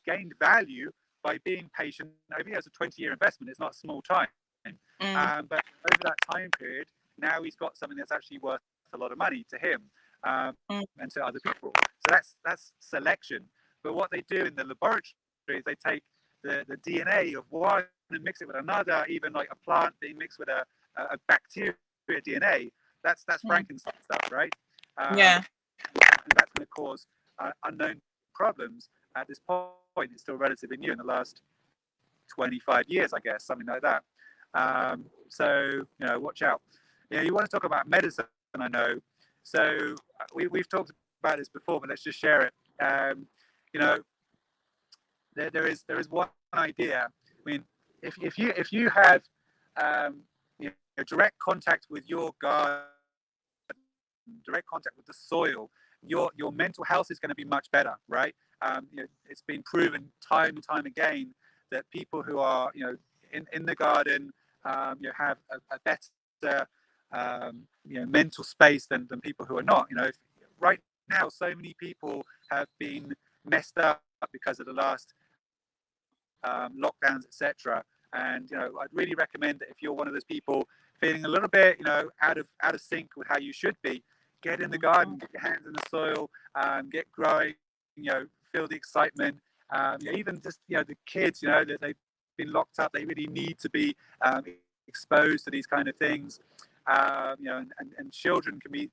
gained value by being patient. Over here, it's a 20-year investment. It's not a small time. But over that time period, now he's got something that's actually worth a lot of money to him and to other people. So that's selection. But what they do in the laboratory is they take the DNA of one and mix it with another, even like a plant being mixed with a bacteria DNA. That's Frankenstein stuff, right? And that's going to cause unknown problems. At this point, it's still relatively new in the last 25 years, I guess, something like that. So, watch out. You want to talk about medicine, I know. So we've talked about this before, but let's just share it. There is one idea. I mean, if you have direct contact with your garden, direct contact with the soil, your mental health is going to be much better, right? It's been proven time and time again that people who are in the garden have a better mental space than people who are not. Right now so many people have been messed up because of the last lockdowns, etc. And I'd really recommend that if you're one of those people feeling a little bit out of sync with how you should be, get in the garden, get your hands in the soil, get growing, feel the excitement. Even just the kids, that they've been locked up, they really need to be exposed to these kind of things. And children can be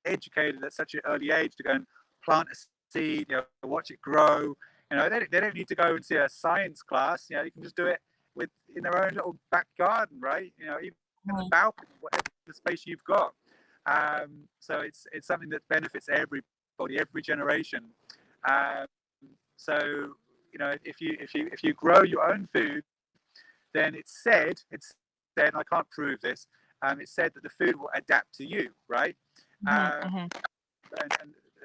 educated at such an early age to go and plant a seed, watch it grow. They don't need to go and see a science class. You can just do it in their own little back garden, right? Even the balcony, whatever the space you've got. So it's something that benefits everybody, every generation. So if you grow your own food, then it's said, and I can't prove this. It's said that the food will adapt to you, right? And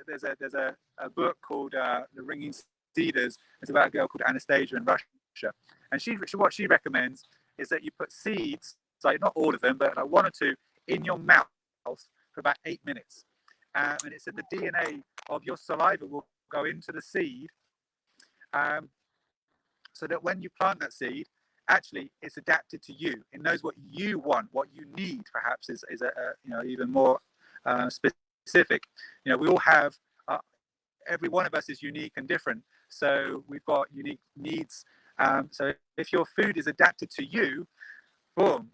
there's a book called The Ringing Cedars. It's about a girl called Anastasia in Russia, and what she recommends is that you put seeds, like not all of them, but like one or two, in your mouth for about 8 minutes, and it said the DNA of your saliva will go into the seed, so that when you plant that seed, actually it's adapted to you. It knows what you want, what you need. Perhaps is even more specific. We all have. Every one of us is unique and different, so we've got unique needs. So if your food is adapted to you, boom,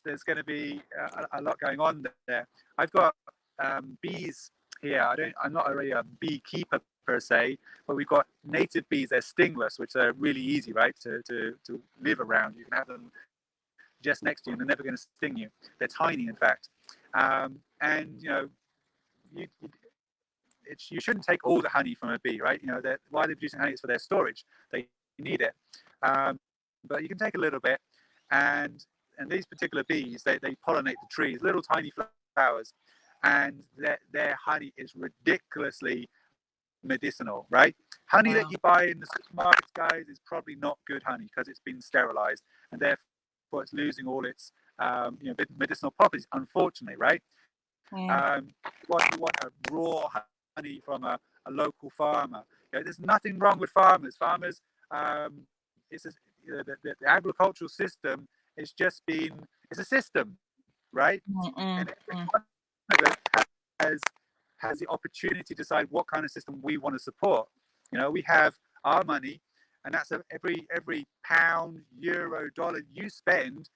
there's going to be a lot going on there. I've got bees here. I'm not really a beekeeper per se, but we've got native bees. They're stingless, which are really easy, right, to live around. You can have them just next to you, and they're never going to sting you. They're tiny, in fact, and you shouldn't take all the honey from a bee, right? Why they're producing honey is for their storage. They need it, but you can take a little bit, and these particular bees, they pollinate the trees, little tiny flowers, and their honey is ridiculously medicinal, right? Honey that you buy in the supermarkets, guys, is probably not good honey because it's been sterilized, and therefore it's losing all its medicinal properties, unfortunately, right? You want a raw honey from a local farmer. There's nothing wrong with farmers. The agricultural system is it's a system, right? And every one of us has the opportunity to decide what kind of system we want to support. We have our money, and that's every pound, euro, dollar you spend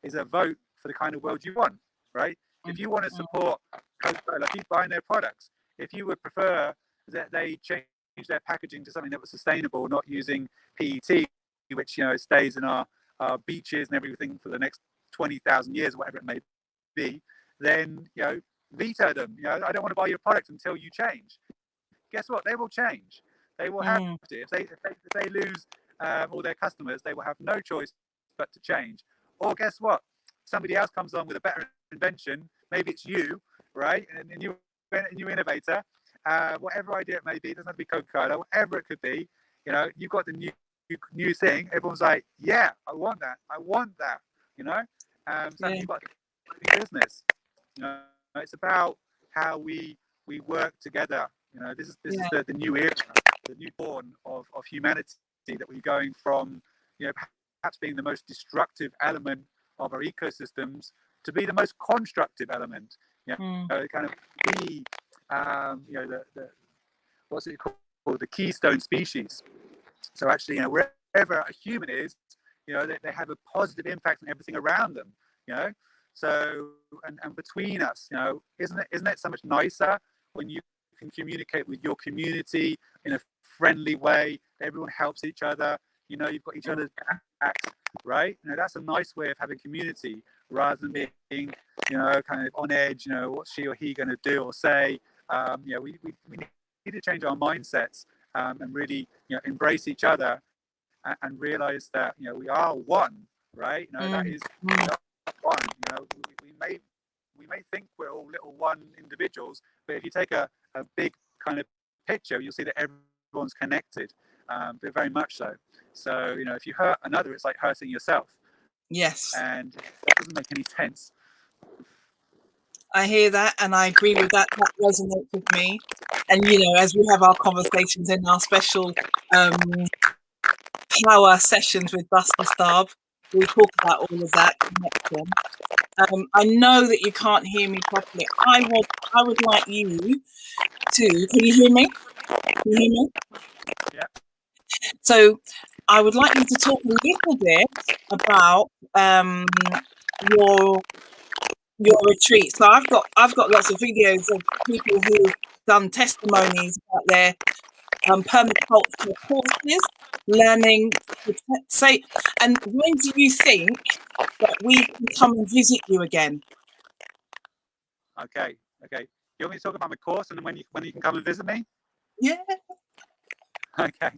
is a vote for the kind of world you want, right? If you want to support Coca-Cola, keep buying their products. If you would prefer that they change their packaging to something that was sustainable, not using PET, which stays in our beaches and everything for the next 20,000 years, whatever it may be, then veto them. I don't want to buy your product until you change. Guess what? They will change. They will have to. If they lose or their customers, they will have no choice but to change. Or guess what? Somebody else comes on with a better invention. Maybe it's you, right? And a new innovator. Whatever idea it may be, it doesn't have to be Coca-Cola, whatever it could be. You've got the new thing. Everyone's like, yeah, I want that. So you've got business. It's about how we work together. This is the new era, the new dawn of humanity, that we're going from, perhaps being the most destructive element of our ecosystems to be the most constructive element. Kind of be, the what's it called, the keystone species. So actually, wherever a human is, they have a positive impact on everything around them. So and between us, isn't it so much nicer when you can communicate with your community in a friendly way? Everyone helps each other. You've got each other's backs, right? That's a nice way of having community, rather than being, kind of on edge. What's she or he going to do or say? We need to change our mindsets, and really, embrace each other, and realize that, we are one, right? That is one. We may think we're all little one individuals, but if you take a big kind of picture, you'll see that everyone's connected, but very much so. So, if you hurt another, it's like hurting yourself. Yes. And that doesn't make any sense. I hear that, and I agree with that. That resonates with me. And, as we have our conversations in our special power sessions with Buster Starb, we talk about all of that connection. I know that you can't hear me properly. I would like you to. Can you hear me? Yeah. So I would like you to talk a little bit about your retreat. So I've got lots of videos of people who've done testimonies about their permaculture courses, learning to say. And when do you think that we can come and visit you again? Okay. You want me to talk about my course, and then when you can come and visit me? Yeah. Okay.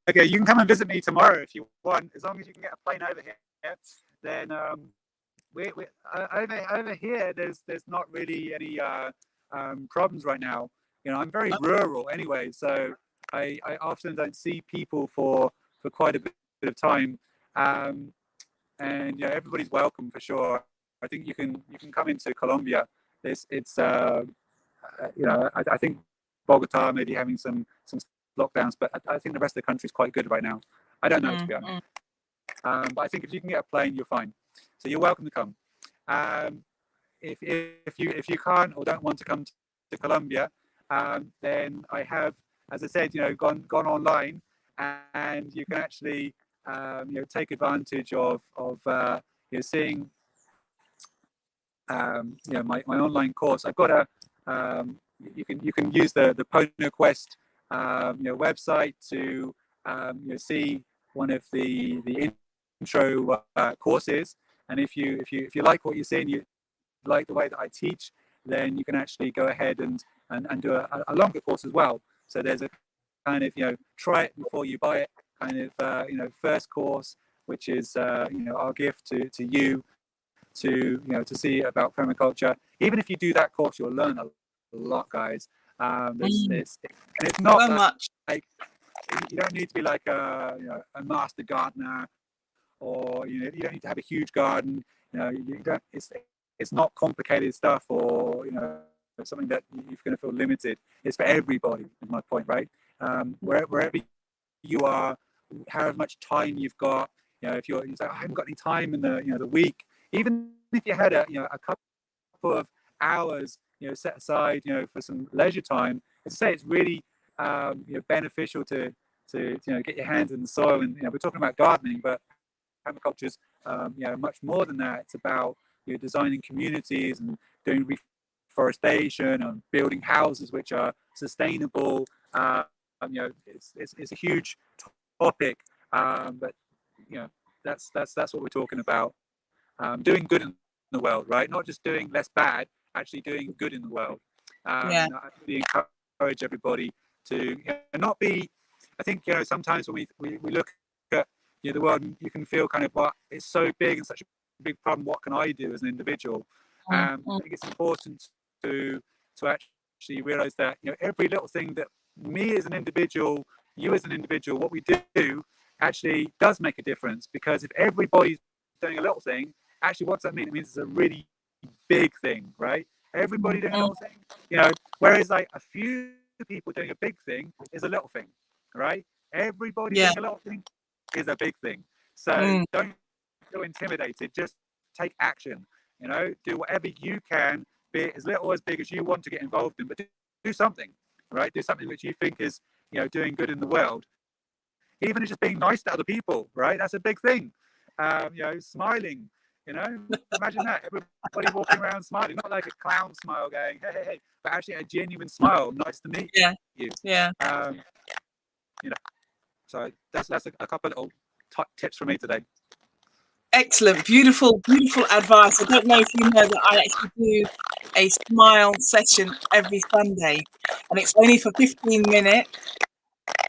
Okay, you can come and visit me tomorrow if you want, as long as you can get a plane over here. Then we over here, there's not really any problems right now. I'm very rural anyway, so I often don't see people for quite a bit of time, and everybody's welcome for sure. I think you can come into Colombia. It's I think Bogota may be having some lockdowns, but I think the rest of the country is quite good right now. I don't know, to be honest. But I think if you can get a plane, you're fine. So you're welcome to come. If you can't or don't want to come to Colombia, then I have, as I said, gone online, and you can actually take advantage of seeing my online course. I've got you can use the Pono Quest website to see one of the intro courses, and if you like what you see and you like the way that I teach, then you can actually go ahead and do a longer course as well. So there's a kind of try it before you buy it kind of first course, which is our gift to you, to see about permaculture. Even if you do that course, you'll learn a lot, guys. It's not so much. Like you don't need to be like a master gardener, or you don't need to have a huge garden. You don't. It's not complicated stuff, or something that you're going to feel limited. It's for everybody. Is my point, right? Wherever you are, however much time you've got. If you're like, I haven't got any time in the week, even if you had a couple of hours set aside for some leisure time, as I say, it's really beneficial to get your hands in the soil. And we're talking about gardening, but permaculture is much more than that. It's about designing communities and doing reforestation and building houses which are sustainable. It's a huge topic, but that's what we're talking about. Doing good in the world, right? Not just doing less bad, actually doing good in the world. I really encourage everybody to not be I think, you know, sometimes when we look at, you know, the world, you can feel kind of, well, it's so big and such a big problem. What can I do as an individual? I think it's important to actually realize that, you know, every little thing that me as an individual, you as an individual, what we do actually does make a difference. Because if everybody's doing a little thing, actually, what's that mean? It means it's a really big thing, right? Everybody doing a little thing, you know, whereas like a few people doing a big thing is a little thing, right? Everybody doing a little thing is a big thing. So don't feel intimidated, just take action, you know, do whatever you can, be it as little or as big as you want to get involved in, but do something, right? Do something which you think is, you know, doing good in the world. Even just being nice to other people, right? That's a big thing. You know, smiling, you know, imagine that, everybody walking around smiling, not like a clown smile going, hey, hey, hey, but actually a genuine smile, nice to meet you. You know, so that's a couple of little tips from me today. Excellent, beautiful advice. I don't know if you know that I actually do a smile session every Sunday, and it's only for 15 minutes,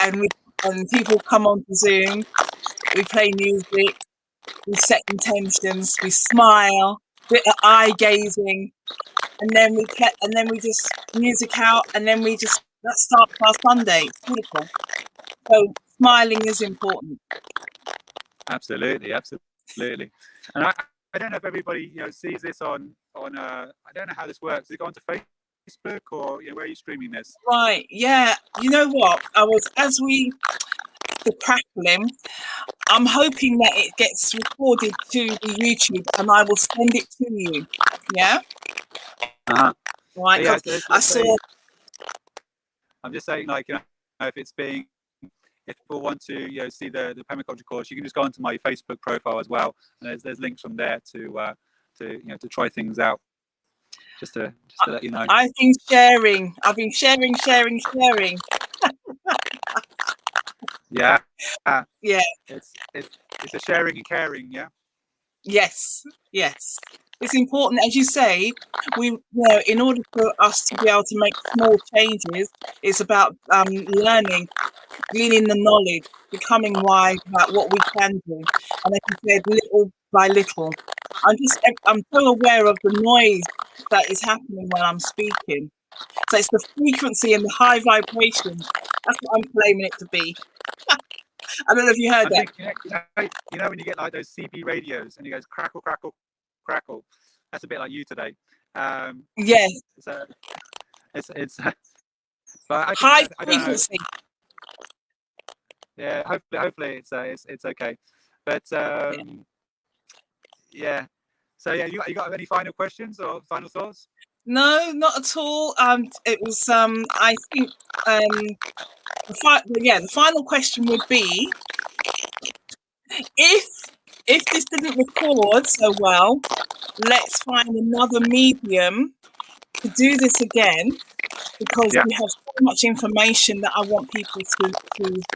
and people come on to Zoom, we play music, we set intentions, we smile, bit of eye gazing, and then we just music out, and then that starts our Sunday. It's beautiful. So smiling is important. Absolutely. And I don't know if everybody, you know, sees this on I don't know how this works. Does it go onto Facebook, or, you know, where are you streaming this? Right, yeah. You know what? The crackling, I'm hoping that it gets recorded to the YouTube, and I will send it to you. Yeah? Right, yeah, I saw... I'm just saying, like, you know, if people want to, you know, see the permaculture course, you can just go onto my Facebook profile as well, and there's links from there to you know, to try things out. Just to let you know. I've been sharing. Yeah. Yeah. It's a sharing and caring. Yeah. Yes. It's important, as you say. You know, in order for us to be able to make small changes, it's about learning, gleaning the knowledge, becoming wise about what we can do, and like you said, little by little. I'm so aware of the noise that is happening when I'm speaking. So it's the frequency and the high vibration. That's what I'm claiming it to be. I don't know if you heard that. You know when you get like those CB radios and it goes crackle, crackle, crackle. That's a bit like you today. Yes. So it's but high frequency. Yeah, hopefully it's okay. But yeah. So yeah, you got any final questions or final thoughts? No, not at all. It was I think the final question would be, if this didn't record so well, let's find another medium to do this again, because we have so much information that I want people to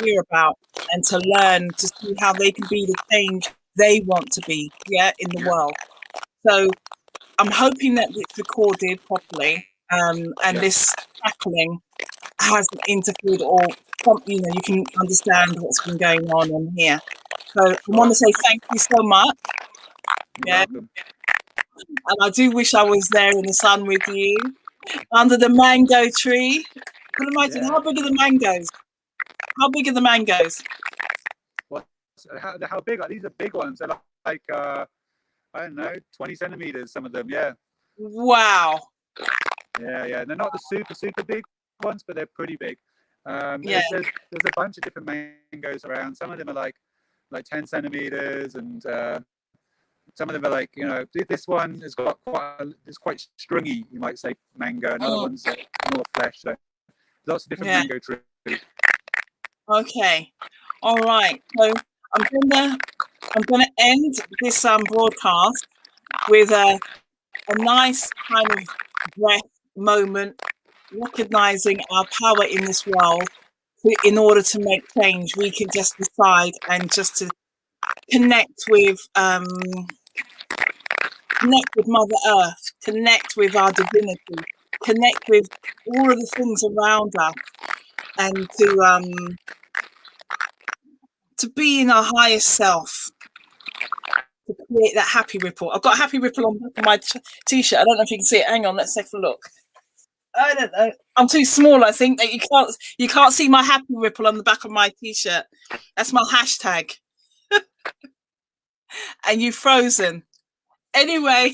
hear about and to learn, to see how they can be the change they want to be, in the world. So I'm hoping that it's recorded properly, and this tackling hasn't interfered, or you know, you can understand what's been going on in here. So I want to say thank you so much. You're welcome. And I do wish I was there in the sun with you, under the mango tree. Could imagine how big are the mangoes? How big are the mangoes? What? How big are these? Are big ones? They're like I don't know, 20 centimeters. Some of them, yeah. Wow. Yeah. They're not the super big ones, but they're pretty big. There's a bunch of different mangoes around. Some of them are like 10 centimeters, and some of them are like, you know, this one has got quite stringy, you might say, mango, and other ones are more flesh. So lots of different mango trees. Okay. All right. So I'm gonna end this broadcast with a nice kind of breath moment, recognizing our power in this world. In order to make change, we can just decide and just to connect with Mother Earth, connect with our divinity, connect with all of the things around us, and to to be in our highest self, to create that happy ripple. I've got a happy ripple on my t-shirt. I don't know if you can see it. Hang on, let's take a look. I don't know. I'm too small, I think, that you can't see my happy ripple on the back of my t-shirt. That's my hashtag. And you've frozen. Anyway,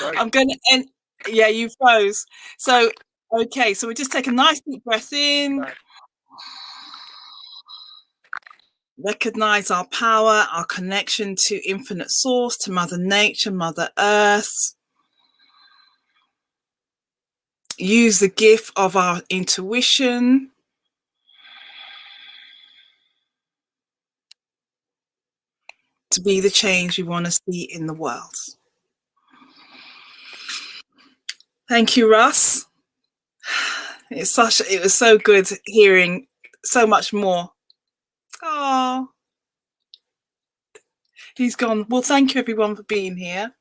I'm going to end. Yeah, you froze. So, okay, so we just take a nice deep breath in. Recognize our power, our connection to infinite source, to Mother Nature, Mother Earth. Use the gift of our intuition. To be the change we want to see in the world. Thank you, Russ. It was so good hearing so much more. Oh, he's gone. Well, thank you everyone for being here.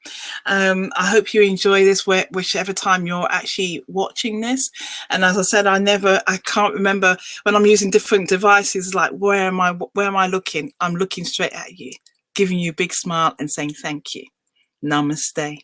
I hope you enjoy this whichever time you're actually watching this. And as I said, I can't remember when I'm using different devices, like where am I looking? I'm looking straight at you, giving you a big smile and saying thank you. Namaste.